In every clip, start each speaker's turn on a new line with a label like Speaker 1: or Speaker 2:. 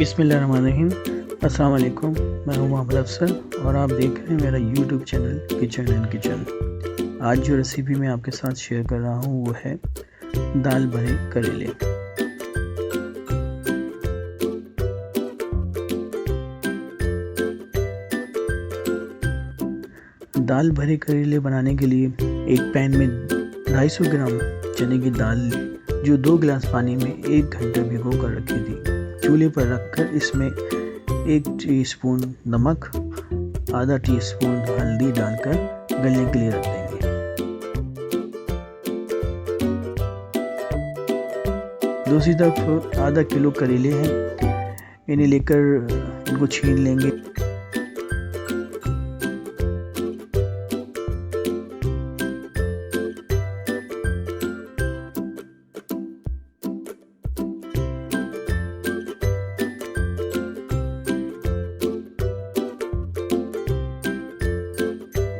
Speaker 1: बिस्मिल्लाहिर्रहमानिर्रहीम। अस्सलाम वालेकुम। मैं हूं मोहम्मद अफसर और आप देख रहे हैं मेरा YouTube channel kitchen and kitchen. आज जो रेसिपी मैं आपके साथ शेयर कर रहा हूं वो है दाल भरे करेले। दाल भरे करेले बनाने के लिए एक पैन में 250 ग्राम चने की दाल जो 2 गिलास पानी में 1 घंटा भिगो कर रखी थी, चूल्हे पर रखकर इसमें 1 टीस्पून नमक, आधा टीस्पून हल्दी डालकर गलने के लिए रख देंगे। दूसरी तरफ आधा किलो करेले हैं, इन्हें लेकर इनको छीन लेंगे।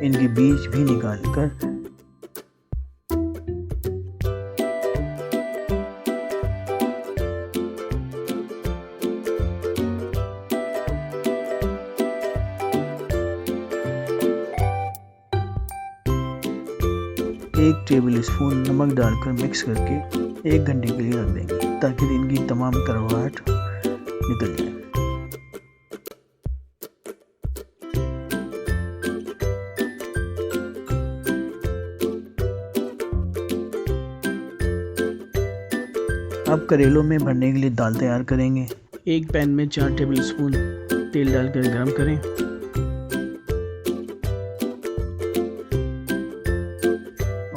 Speaker 1: इनके बीज भी निकालकर एक टेबल स्पून नमक डालकर मिक्स करके 1 घंटे के लिए रख देंगे ताकि इनकी तमाम कड़वाहट निकल जाए। अब करेलों में भरने के लिए दाल तैयार करेंगे। एक पैन में 4 टेबल स्पून तेल डालकर गरम करें।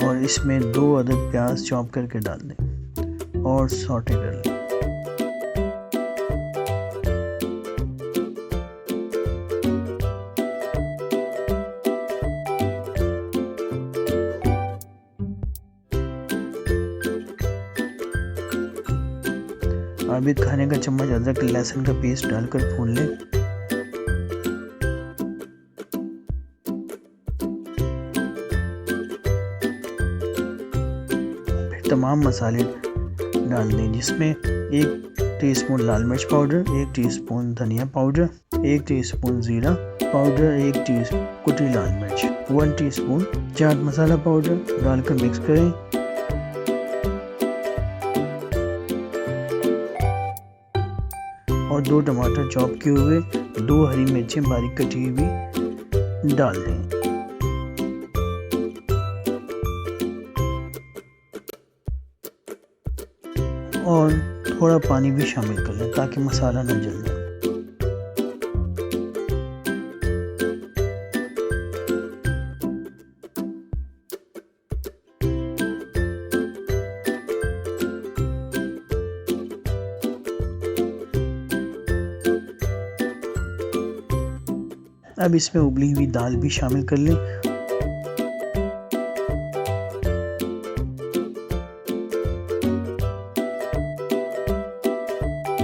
Speaker 1: और इसमें 2 अदद प्याज चॉप करके डाल दें और सौटे कर लें। अब एक खाने का चम्मच अदरक लहसुन का पेस्ट डालकर भून लें। फिर तमाम मसाले डाल दें जिसमें 1 टीस्पून लाल मिर्च पाउडर, 1 टीस्पून धनिया पाउडर, 1 टीस्पून जीरा पाउडर, 1 टीस्पून कुटी लाल मिर्च, 1 टीस्पून चाट मसाला पाउडर डालकर मिक्स करें। और 2 टमाटर चॉप किए हुए, 2 हरी मिर्चें बारीक कटी हुई डाल दें। और थोड़ा पानी भी शामिल कर लें ताकि मसाला न जल जाए। अब इसमें उबली हुई दाल भी शामिल कर लें।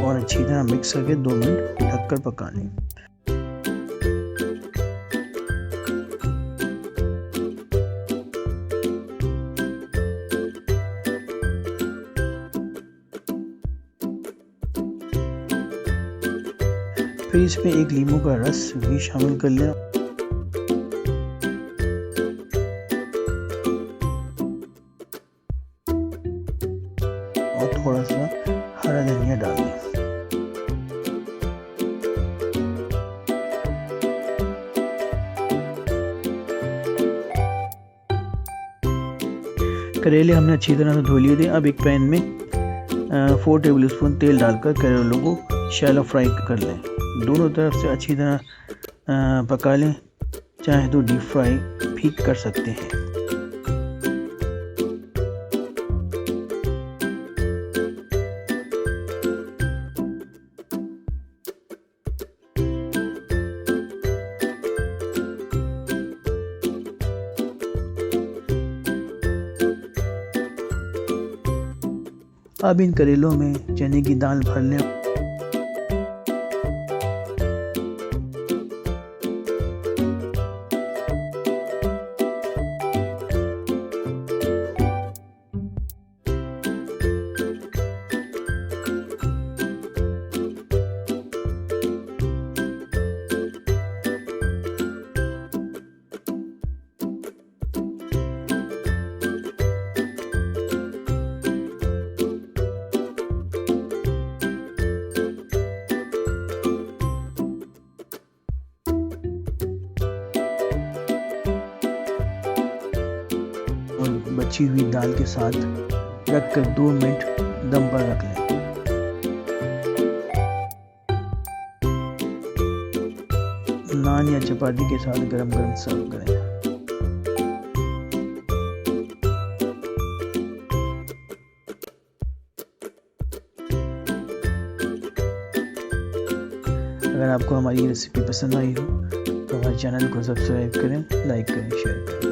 Speaker 1: और अच्छी तरह मिक्स करके 2 मिनट ढककर पका लें। फिर इसमें 1 नींबू का रस भी शामिल कर लें। और थोड़ा सा हरा धनिया डाल दें। करेले हमने अच्छी तरह से धो लिए थे। अब एक पैन में 4 टेबल स्पून तेल डालकर करेलों को शैलो फ्राई कर लें। दोनों तरफ से अच्छी तरह पका लें, चाहे तो डीप फ्राई भी कर सकते हैं। अब इन करेलों में चने की दाल भर लें। बची हुई दाल के साथ रखकर 2 मिनट दम पर रख लें। नान या चपाती के साथ गरम गरम सर्व करें। अगर आपको हमारी रेसिपी पसंद आई हो तो हमारे चैनल को सब्सक्राइब करें, लाइक करें, शेयर करें।